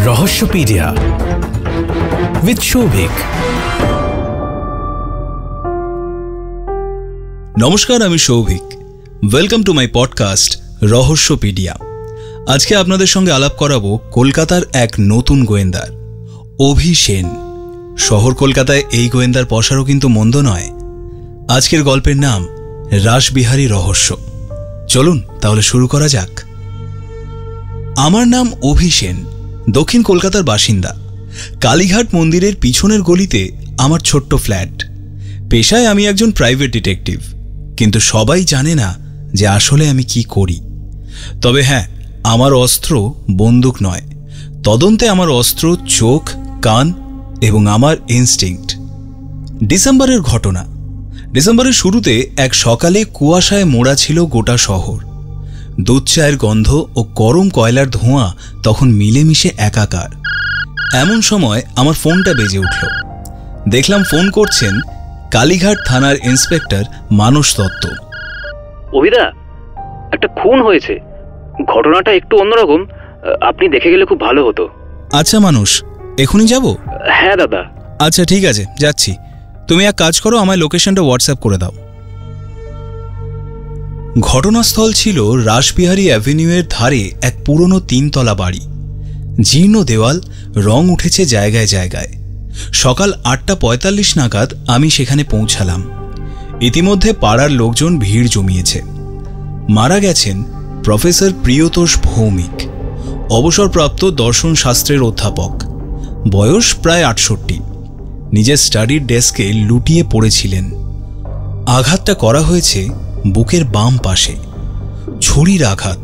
রহস্যপিডিয়া with Souvik. নমস্কার, আমি Souvik. Welcome to my podcast Rahasyapedia. আজকে আপনাদের সঙ্গে আলাপ করাবো কলকাতার এক নতুন গোয়েন্দার, অভি সেন। শহর কলকাতায় এই গোয়েন্দার পসারও কিন্তু মন্দ নয়। আজকের গল্পের নাম রাসবিহারী রহস্য। চলুন তাহলে শুরু করা যাক। আমার নাম অভি সেন, দক্ষিণ কলকাতার বাসিন্দা। কালীঘাট মন্দিরের পিছনের গলিতে আমার ছোট্ট ফ্ল্যাট। পেশায় আমি একজন প্রাইভেট ডিটেকটিভ, কিন্তু সবাই জানে না যে আসলে আমি কি করি। তবে হ্যাঁ, আমার অস্ত্র বন্দুক নয়। তদন্তে আমার অস্ত্র চোখ, কান এবং আমার ইনস্টিংক্ট। ডিসেম্বরের ঘটনা। ডিসেম্বরের শুরুতে এক সকালে কুয়াশায় মোড়া ছিল গোটা শহর। দুধ চায়ের গন্ধ ও গরম কয়লার ধোঁয়া তখন মিলেমিশে একাকার। এমন সময় আমার ফোনটা বেজে উঠল। দেখলাম ফোন করছেন কালীঘাট থানার ইন্সপেক্টর মানস দত্ত। অভিদা, একটা খুন হয়েছে, ঘটনাটা একটু অন্যরকম, আপনি দেখে গেলে খুব ভালো হতো। আচ্ছা মানুষ, এখনই যাব? হ্যাঁ দাদা। আচ্ছা ঠিক আছে, যাচ্ছি। তুমি এক কাজ করো, আমায় লোকেশনটা হোয়াটসঅ্যাপ করে দাও। ঘটনাস্থল ছিল রাসবিহারী অ্যাভিনিউয়ের ধারে এক পুরনো 3 তলা বাড়ি। জীর্ণ দেওয়াল, রং উঠেছে জায়গায় জায়গায়। সকাল 8:45 নাগাদ আমি সেখানে পৌঁছালাম। ইতিমধ্যে পাড়ার লোকজন ভিড় জমিয়েছে। মারা গেছেন প্রফেসর প্রিয়তোষ ভৌমিক, অবসরপ্রাপ্ত দর্শন শাস্ত্রের অধ্যাপক। বয়স প্রায় 68। নিজের স্টাডির ডেস্কে লুটিয়ে পড়েছিলেন। আঘাতটা করা হয়েছে বুকের বাম পাশে, ছুরির আঘাত।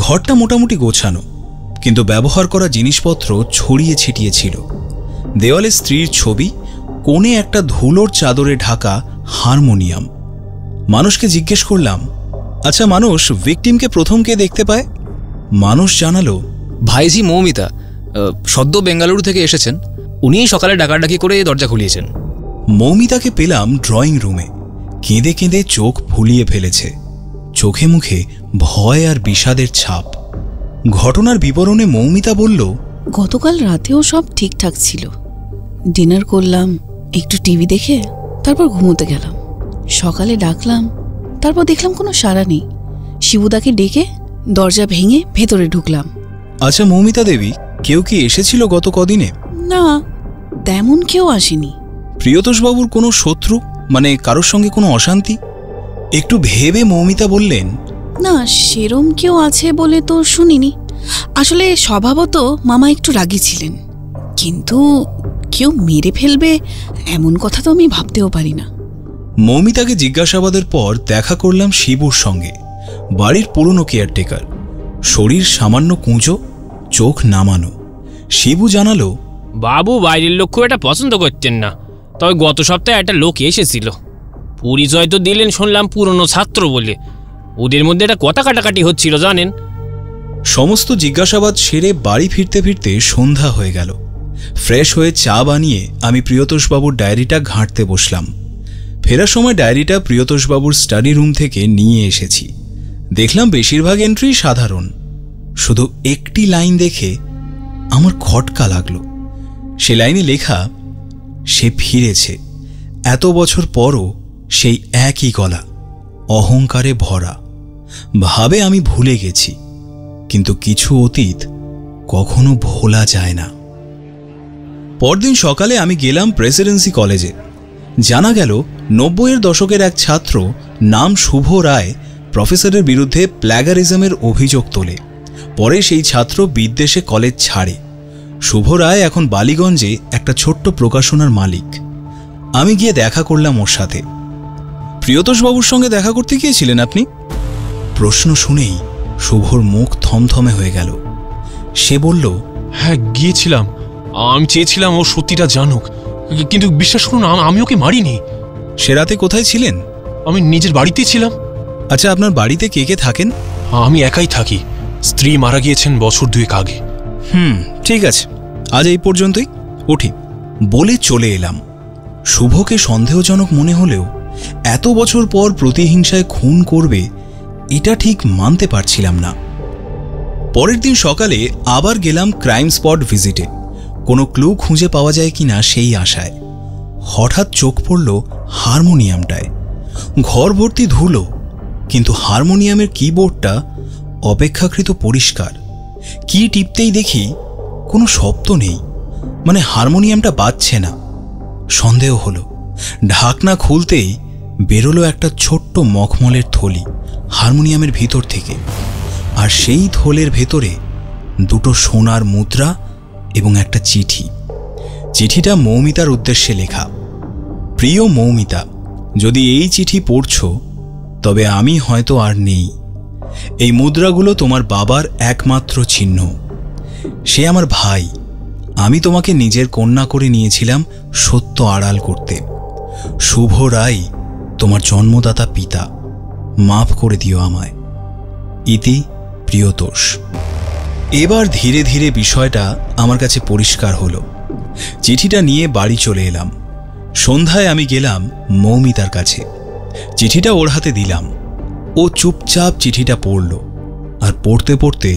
ঘরটা মোটামুটি গোছানো, কিন্তু ব্যবহার করা জিনিসপত্র ছড়িয়ে ছিটিয়ে ছিল। দেওয়ালে স্ত্রীর ছবি, কোণে একটা ধুলোর চাদরে ঢাকা হারমোনিয়াম। মানুষকে জিজ্ঞেস করলাম, আচ্ছা মানুষ, ভিকটিমকে প্রথম কে দেখতে পায়? মানুষ জানালো, ভাইজি মৌমিতা, সদ্য বেঙ্গালুরু থেকে এসেছেন। উনিই সকালে ডাকাডাকি করে দরজা খুলিয়েছেন। মৌমিতাকে পেলাম ড্রয়িং রুমে। কেঁদে কেঁদে চোখ ফুলিয়ে ফেলেছে, চোখে মুখে ভয় আর বিষাদের ছাপ। ঘটনার বিবরণে মৌমিতা বলল, গতকাল রাতেও সব ঠিকঠাক ছিল। ডিনার করলাম, একটু টিভি দেখে তারপর ঘুমোতে গেলাম। সকালে ডাকলাম, তারপর দেখলাম কোনো সাড়া নেই। শিবুদাকে ডেকে দরজা ভেঙে ভেতরে ঢুকলাম। আচ্ছা মৌমিতা দেবী, কেউ কি এসেছিল গত কদিনে? না, তেমন কেউ আসেনি। প্রিয়তোষবাবুর কোনো শত্রু, মানে কারোর সঙ্গে কোনো অশান্তি? একটু ভেবে মৌমিতা বললেন, না, সেরম কেউ আছে বলে তো শুনিনি। আসলে স্বভাবত মামা একটু রাগী ছিলেন, কিন্তু কেউ মেরে ফেলবে এমন কথা তো আমি ভাবতেও পারি না। মৌমিতাকে জিজ্ঞাসাবাদের পর দেখা করলাম শিবুর সঙ্গে, বাড়ির পুরনো কেয়ারটেকার। শরীর সামান্য কুঁজো, চোখ নামানো। শিবু জানালো, বাবু বাইরের লোক খুব একটা পছন্দ করতেন না, তবে গত সপ্তাহে একটা লোক এসেছিল। পরিচয় তো দিলেন শুনলাম পুরনো ছাত্র বলে। ওদের মধ্যে একটা কথা কাটাকাটি হচ্ছিল জানেন। সমস্ত জিজ্ঞাসাবাদ সেরে বাড়ি ফিরতে ফিরতে সন্ধ্যা হয়ে গেল। ফ্রেশ হয়ে চা বানিয়ে আমি প্রিয়তোষবাবুর ডায়েরিটা ঘাঁটতে বসলাম। ফেরার সময় ডায়েরিটা প্রিয়তোষবাবুর স্টাডি রুম থেকে নিয়ে এসেছি। দেখলাম বেশিরভাগ এন্ট্রি সাধারণ। শুধু একটি লাইন দেখে আমার খটকা লাগলো। সে লাইনে লেখা, সে ফিরেছে, এত বছর পরও সেই একই গলা, অহংকারে ভরা। ভাবে আমি ভুলে গেছি, কিন্তু কিছু অতীত কখনো ভোলা যায় না। পরদিন সকালে আমি গেলাম প্রেসিডেন্সি কলেজে। জানা গেল 90-এর দশকের এক ছাত্র নাম শুভ রায় প্রফেসরের বিরুদ্ধে প্ল্যাগারিজমের অভিযোগ তোলে। পরে সেই ছাত্র বিদ্বেষে কলেজ ছাড়ে। শুভ রায় এখন বালিগঞ্জে একটা ছোট্ট প্রকাশনার মালিক। আমি গিয়ে দেখা করলাম ওর সাথে। প্রিয়তোষবাবুর সঙ্গে দেখা করতে গিয়েছিলেন আপনি? প্রশ্ন শুনেই শুভর মুখ থমথমে হয়ে গেল। সে বলল, হ্যাঁ গিয়েছিলাম। আমি চেয়েছিলাম ও সত্যিটা জানুক, কিন্তু বিশ্বাস করুন আমি ওকে মারিনি। সে রাতে কোথায় ছিলেন? আমি নিজের বাড়িতেই ছিলাম। আচ্ছা, আপনার বাড়িতে কে কে থাকেন? আমি একাই থাকি। স্ত্রী মারা গিয়েছেন বছর 2 আগে। ঠিক আছে, আজ এই পর্যন্তই, উঠি বলে চলে এলাম। শুভকে সন্দেহজনক মনে হলেও এত বছর পর প্রতিহিংসায় খুন করবে এটা ঠিক মানতে পারছিলাম না। পরের দিন সকালে আবার গেলাম ক্রাইম স্পট ভিজিটে, কোনো ক্লু খুঁজে পাওয়া যায় কিনা সেই আশায়। হঠাৎ চোখ পড়ল হারমোনিয়ামটায়। ঘর ভর্তি ধুলো, কিন্তু হারমোনিয়ামের কিবোর্ডটা অপেক্ষাকৃত পরিষ্কার। কি টিপতেই দেখি কোনো শব্দ নেই, মানে হারমোনিয়ামটা বাজছে না। সন্দেহ হলো। ঢাকনা খুলতেই বেরোলো একটা ছোট্ট মখমলের থলি হারমোনিয়ামের ভিতর থেকে, আর সেই থলের ভেতরে দুটো সোনার মুদ্রা এবং একটা চিঠি। চিঠিটা মৌমিতার উদ্দেশ্যে লেখা। প্রিয় মৌমিতা, যদি এই চিঠি পড়ছ তবে আমি হয়তো আর নেই। এই মুদ্রাগুলো তোমার বাবার একমাত্র চিহ্ন। সে আমার ভাই। আমি তোমাকে নিজের কন্যা করে নিয়েছিলাম সত্য আড়াল করতে। শুভ রায়, তোমার জন্মদাতা পিতা। মাফ করে দিও আমায়। ইতি প্রিয়তোষ। এবার ধীরে ধীরে বিষয়টা আমার কাছে পরিষ্কার হলো। চিঠিটা নিয়ে বাড়ি চলে এলাম। সন্ধ্যায় আমি গেলাম মৌমিতার কাছে। চিঠিটা ওর হাতে দিলাম। ও চুপচাপ চিঠিটা পড়ল, আর পড়তে পড়তে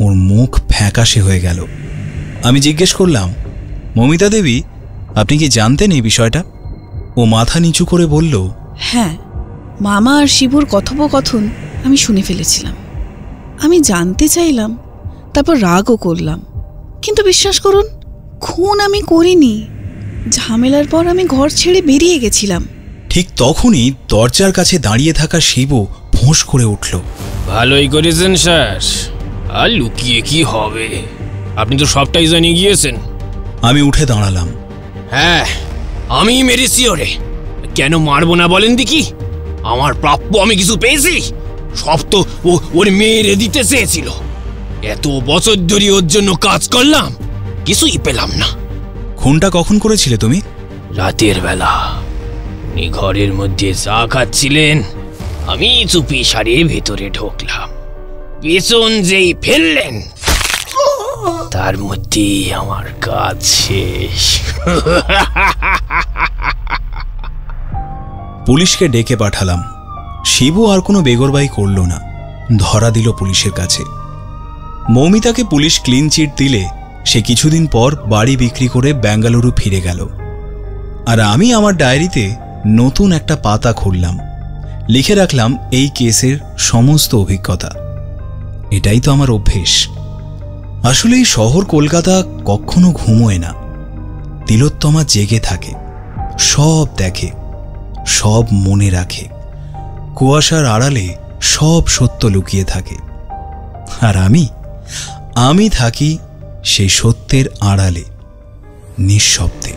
ওর মুখ ফ্যাকাশে হয়ে গেল। আমি জিজ্ঞেস করলাম, মৌমিতা দেবী, আপনি কি জানতেন এই বিষয়টা? ও মাথা নিচু করে বলল, হ্যাঁ, মামা আর শিবুর কথোপকথন আমি শুনে ফেলেছিলাম। আমি জানতে চাইলাম, তারপর রাগও করলাম, কিন্তু বিশ্বাস করুন, খুন আমি করিনি। ঝামেলার পর আমি ঘর ছেড়ে বেরিয়ে গেছিলাম। ঠিক তখনই দরজার কাছে দাঁড়িয়ে থাকা শিবু ফোঁস করে উঠল, ভালোই করেছেন স্যার, আর লুকিয়ে কি হবে, আপনি তো সবটাই জানিয়ে গিয়েছেন। আমি উঠে দাঁড়ালাম। হ্যাঁ, আমি মেরেছি ওরে। কেন মারবো না বলেন দেখি? আমার প্রাপ্য আমি কিছু পেয়েছি? সব তো ওর মেরে দিতে চেয়েছিল। এত বছর ধরে ওর জন্য কাজ করলাম, কিছুই পেলাম না। খুনটা কখন করেছিলে তুমি? রাতের বেলা উনি ঘরের মধ্যে চা খাচ্ছিলেন, আমি চুপি সারে ভেতরে ঢুকলাম। পেছন যেই ফেললেন, তার মধ্যেই আমার কাজ শেষ। পুলিশকে ডেকে পাঠালাম। শিবু আর কোনো বেগরবাই করল না, ধরা দিল পুলিশের কাছে। মৌমিতাকে পুলিশ ক্লিন চিট দিলে সে কিছুদিন পর বাড়ি বিক্রি করে বেঙ্গালুরু ফিরে গেল। আর আমি আমার ডায়েরিতে নতুন একটা পাতা খুললাম। লিখে রাখলাম এই কেসের সমস্ত অভিজ্ঞতা। এটাই তো আমার অভ্যেস। আসলে এই শহর কলকাতা কখনো ঘুমোয় না। তিলোত্তমা জেগে থাকে, সব দেখে, সব মনে রাখে। কুয়াশার আড়ালে সব সত্য লুকিয়ে থাকে। আর আমি থাকি সেই সত্যের আড়ালে, নিঃশব্দে।